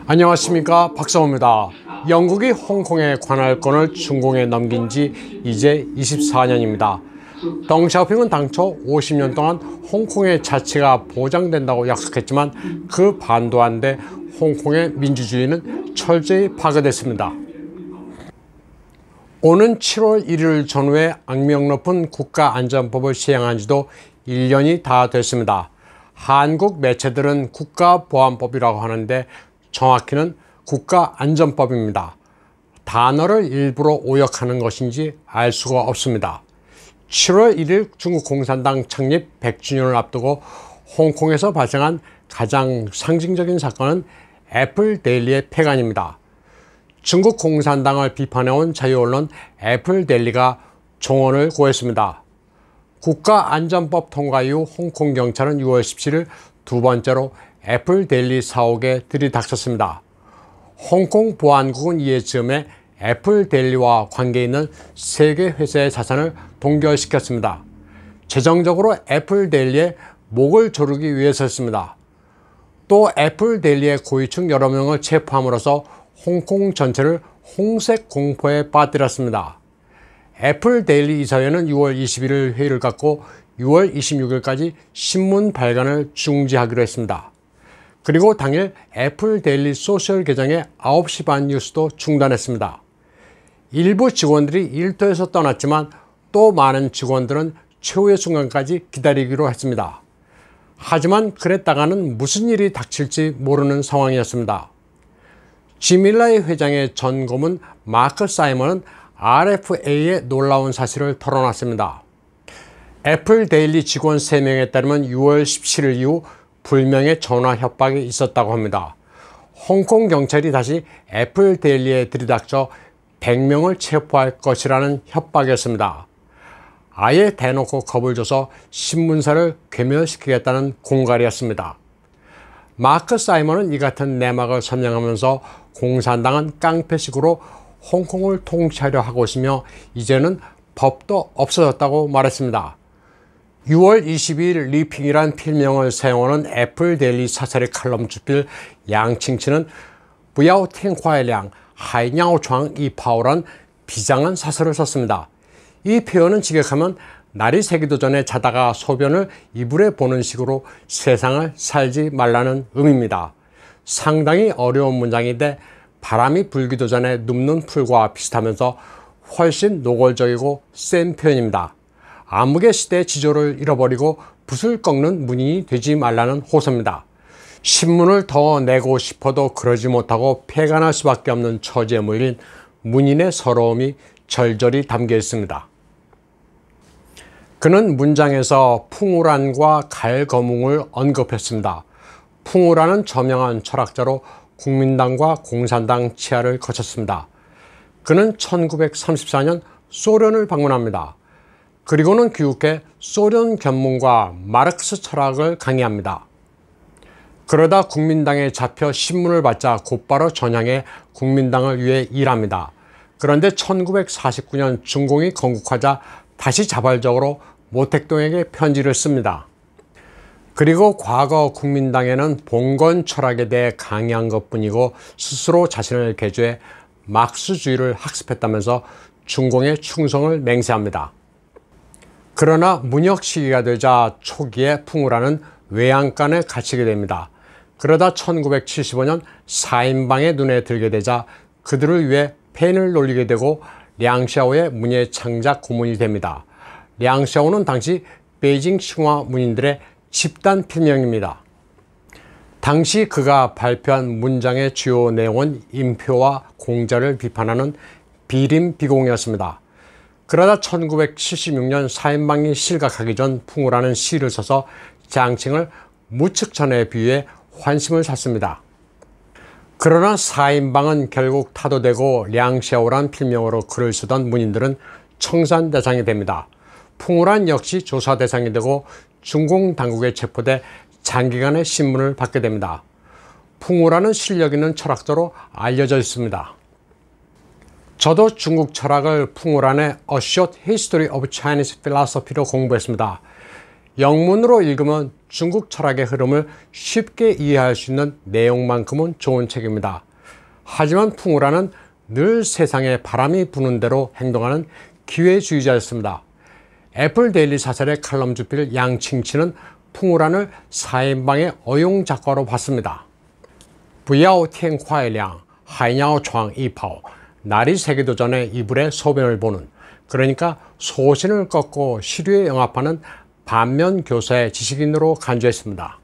안녕하십니까, 박성호입니다. 영국이 홍콩의 관할권을 중공에 넘긴 지 이제 24년입니다. 덩샤오핑은 당초 50년 동안 홍콩의 자치가 보장된다고 약속했지만 그 반도 안 돼 홍콩의 민주주의는 철저히 파괴됐습니다. 오는 7월 1일 전후에 악명 높은 국가안전법을 시행한 지도 1년이 다 됐습니다. 한국 매체들은 국가보안법이라고 하는데 정확히는 국가안전법입니다. 단어를 일부러 오역하는 것인지 알 수가 없습니다. 7월 1일 중국 공산당 창립 100주년을 앞두고 홍콩에서 발생한 가장 상징적인 사건은 애플데일리의 폐간입니다. 중국 공산당을 비판해온 자유언론 애플데일리가 종언을 고했습니다. 국가안전법 통과 이후 홍콩 경찰은 6월 17일 두 번째로 애플데일리 사옥에 들이닥쳤습니다. 홍콩 보안국은 이에 즈음에 애플데일리와 관계 있는 3개 회사의 자산을 동결시켰습니다. 최종적으로 애플데일리의 목을 조르기 위해서였습니다. 또 애플데일리의 고위층 여러 명을 체포함으로써 홍콩 전체를 홍색 공포에 빠뜨렸습니다. 애플데일리 이사회는 6월 21일 회의를 갖고 6월 26일까지 신문 발간을 중지하기로 했습니다. 그리고 당일 애플데일리 소셜 계정의 9시 반 뉴스도 중단했습니다. 일부 직원들이 일터에서 떠났지만 또 많은 직원들은 최후의 순간까지 기다리기로 했습니다. 하지만 그랬다가는 무슨 일이 닥칠지 모르는 상황이었습니다. 지밀라의 회장의 전 고문 마크 사이먼은 RFA에 놀라운 사실을 털어놨습니다. 애플데일리 직원 3명에 따르면 6월 17일 이후 불명예 전화 협박이 있었다고 합니다. 홍콩 경찰이 다시 애플데일리에 들이닥쳐 100명을 체포할 것이라는 협박이었습니다. 아예 대놓고 겁을 줘서 신문사를 괴멸시키겠다는 공갈이었습니다. 마크 사이먼은 이 같은 내막을 설명하면서 공산당은 깡패식으로 홍콩을 통치하려 하고 있으며 이제는 법도 없어졌다고 말했습니다. 6월 22일 리핑이란 필명을 사용하는 애플데일리 사설의 칼럼 주필 양칭치는 부야오팅화이량 하이냐오창 이파오란 비장한 사설을 썼습니다. 이 표현은 직역하면 날이 새기도 전에 자다가 소변을 이불에 보는 식으로 세상을 살지 말라는 의미입니다. 상당히 어려운 문장인데 바람이 불기도 전에 눕는 풀과 비슷하면서 훨씬 노골적이고 센 표현입니다. 암흑의 시대의 지조를 잃어버리고 붓을 꺾는 문인이 되지 말라는 호소입니다. 신문을 더 내고 싶어도 그러지 못하고 폐간할 수밖에 없는 처지에 몰린 문인의 서러움이 절절히 담겨 있습니다. 그는 문장에서 풍우란과 갈거뭉을 언급했습니다. 풍우란은 저명한 철학자로 국민당과 공산당 치하를 거쳤습니다. 그는 1934년 소련을 방문합니다. 그리고는 귀국해 소련 견문과 마르크스 철학을 강의합니다. 그러다 국민당에 잡혀 신문을 받자 곧바로 전향해 국민당을 위해 일합니다. 그런데 1949년 중공이 건국하자 다시 자발적으로 모택동에게 편지를 씁니다. 그리고 과거 국민당에는 봉건 철학에 대해 강의한 것뿐이고 스스로 자신을 개조해 막스주의를 학습했다면서 중공의 충성을 맹세합니다. 그러나 문혁 시기가 되자 초기에 풍우라는 외양간에 갇히게 됩니다. 그러다 1975년 4인방의 눈에 들게 되자 그들을 위해 펜을 놀리게 되고 량샤오의 문예 창작 고문이 됩니다. 량샤오는 당시 베이징 칭화 문인들의 집단 필명입니다. 당시 그가 발표한 문장의 주요 내용은 인표와 공자를 비판하는 비림비공이었습니다. 그러다 1976년 4인방이 실각하기 전 풍우라는 시를 써서 장칭을 무측천에 비유해 환심을 샀습니다. 그러나 4인방은 결국 타도되고 량샤오란 필명으로 글을 쓰던 문인들은 청산 대상이 됩니다. 풍우란 역시 조사 대상이 되고 중공 당국에 체포돼 장기간의 신문을 받게 됩니다. 풍우라는 실력 있는 철학자로 알려져 있습니다. 저도 중국 철학을 풍우란의 A Short History of Chinese Philosophy로 공부했습니다. 영문으로 읽으면 중국 철학의 흐름을 쉽게 이해할 수 있는 내용만큼은 좋은 책입니다. 하지만 풍우라는 늘 세상에 바람이 부는 대로 행동하는 기회주의자였습니다. 애플 데일리 사설의 칼럼 주필 양칭치는 풍우란을 4인방의 어용 작가로 봤습니다. 不要天快亮, 还要闯一跑. 날이 새기도 전에 이불에 소변을 보는, 그러니까 소신을 꺾고 시류에 영합하는 반면 교사의 지식인으로 간주했습니다.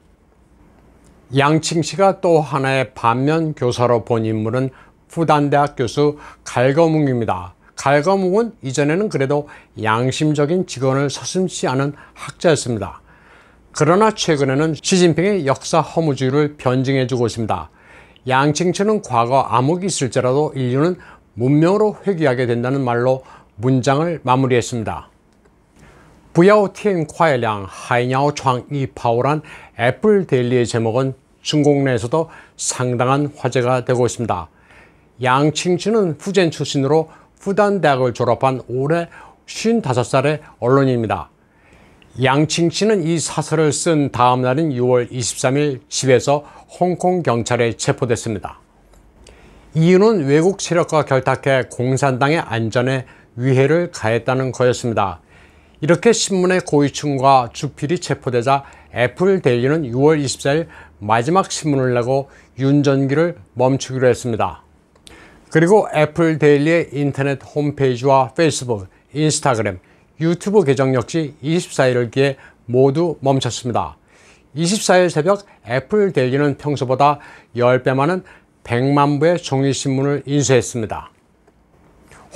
양칭치가 또 하나의 반면 교사로 본 인물은 fudan대학 교수 갈거뭉입니다. 갈거뭉은 이전에는 그래도 양심적인 직원을 서슴지 않은 학자였습니다. 그러나 최근에는 시진핑의 역사 허무주의를 변증해주고 있습니다. 양칭치는 과거 암흑이 있을지라도 인류는 문명으로 회귀하게 된다는 말로 문장을 마무리했습니다. 不要天快亮, 还要闯一跑란 애플 데일리의 제목은 중국 내에서도 상당한 화제가 되고 있습니다. 양칭치는 후젠 출신으로 fudan 대학을 졸업한 올해 55살의 언론인입니다. 양칭치는 이 사설을 쓴 다음 날인 6월 23일 집에서 홍콩 경찰에 체포됐습니다. 이유는 외국 세력과 결탁해 공산당의 안전에 위해를 가했다는 거였습니다. 이렇게 신문의 고위층과 주필이 체포되자 애플 데일리는 6월 24일 마지막 신문을 내고 윤전기를 멈추기로 했습니다. 그리고 애플 데일리의 인터넷 홈페이지와 페이스북, 인스타그램, 유튜브 계정 역시 24일을 기해 모두 멈췄습니다. 24일 새벽 애플 데일리는 평소보다 10배 많은 100만 부의 종이신문을 인수했습니다.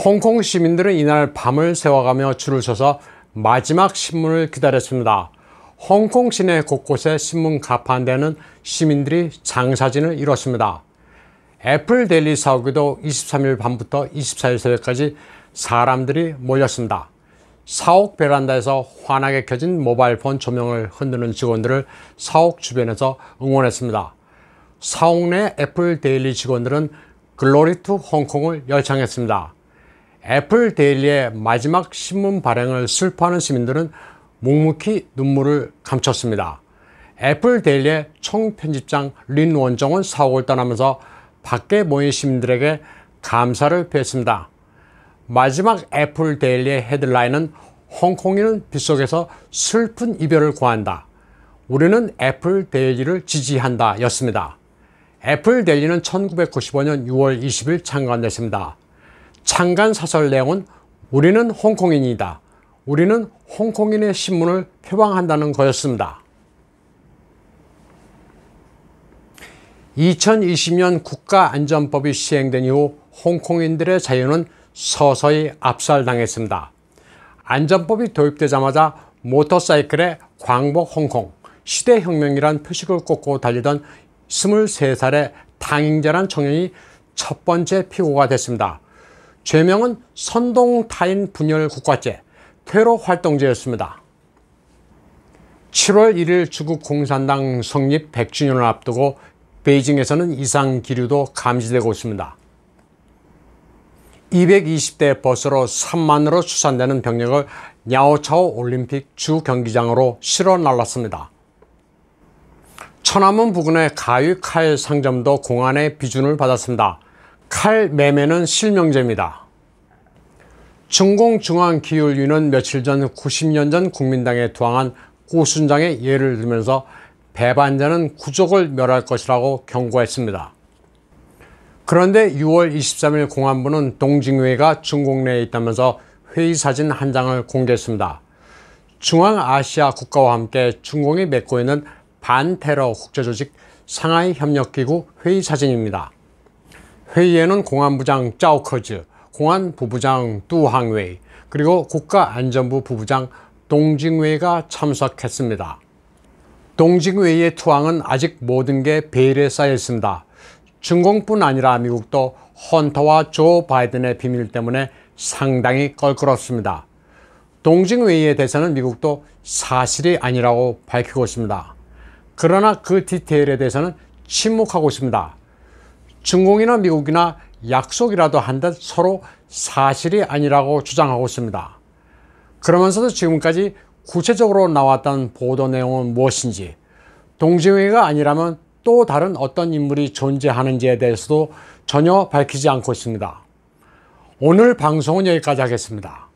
홍콩 시민들은 이날 밤을 새워가며 줄을 서서 마지막 신문을 기다렸습니다. 홍콩 시내 곳곳에 신문 가판대는 시민들이 장사진을 이뤘습니다. 애플 데일리 사옥에도 23일 밤부터 24일 새벽까지 사람들이 몰렸습니다. 사옥 베란다에서 환하게 켜진 모바일폰 조명을 흔드는 직원들을 사옥 주변에서 응원했습니다. 사옥 내 애플 데일리 직원들은 글로리 투 홍콩을 열창했습니다. 애플 데일리의 마지막 신문 발행을 슬퍼하는 시민들은 묵묵히 눈물을 감췄습니다. 애플 데일리의 총편집장 린 원정은 사옥을 떠나면서 밖에 모인 시민들에게 감사를 표했습니다. 마지막 애플 데일리의 헤드라인은 홍콩인은 빗속에서 슬픈 이별을 고한다. 우리는 애플 데일리를 지지한다 였습니다. 애플 데일리는 1995년 6월 20일 창간됐습니다. 창간 사설 내용은 우리는 홍콩인이다. 우리는 홍콩인의 신문을 표방한다는 거였습니다. 2020년 국가안전법이 시행된 이후 홍콩인들의 자유는 서서히 압살당했습니다. 안전법이 도입되자마자 모터사이클에 광복 홍콩, 시대혁명이란 표식을 꽂고 달리던 23살의 탕잉재란 청년이 첫 번째 피고가 됐습니다. 죄명은 선동타인 분열 국가죄, 테러 활동죄였습니다. 7월 1일 중국 공산당 성립 100주년을 앞두고 베이징에서는 이상 기류도 감지되고 있습니다. 220대 버스로 3만으로 추산되는 병력을 냐오차오 올림픽 주 경기장으로 실어 날랐습니다. 천안문 부근의 가위 칼 상점도 공안의 비준을 받았습니다. 칼 매매는 실명제입니다. 중공중앙기율위는 며칠 전 90년 전 국민당에 투항한 고순장의 예를 들면서 배반자는 구족을 멸할 것이라고 경고했습니다. 그런데 6월 23일 공안부는 동징회가 중국 내에 있다면서 회의 사진 한 장을 공개했습니다. 중앙아시아 국가와 함께 중공이 맺고 있는 반테러 국제조직 상하이 협력기구 회의 사진입니다. 회의에는 공안부장 짜오커즈, 공안부부장 뚜항웨이, 그리고 국가안전부 부부장 동징웨이가 참석했습니다. 동징웨이의 투항은 아직 모든 게 베일에 쌓여 있습니다. 중공뿐 아니라 미국도 헌터와 조 바이든의 비밀 때문에 상당히 껄끄럽습니다. 동징회의에 대해서는 미국도 사실이 아니라고 밝히고 있습니다. 그러나 그 디테일에 대해서는 침묵하고 있습니다. 중공이나 미국이나 약속이라도 한 듯 서로 사실이 아니라고 주장하고 있습니다. 그러면서도 지금까지 구체적으로 나왔던 보도 내용은 무엇인지, 동정이가 아니라면 또 다른 어떤 인물이 존재하는지에 대해서도 전혀 밝히지 않고 있습니다. 오늘 방송은 여기까지 하겠습니다.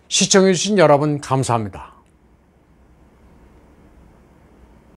시청해주신 여러분 감사합니다.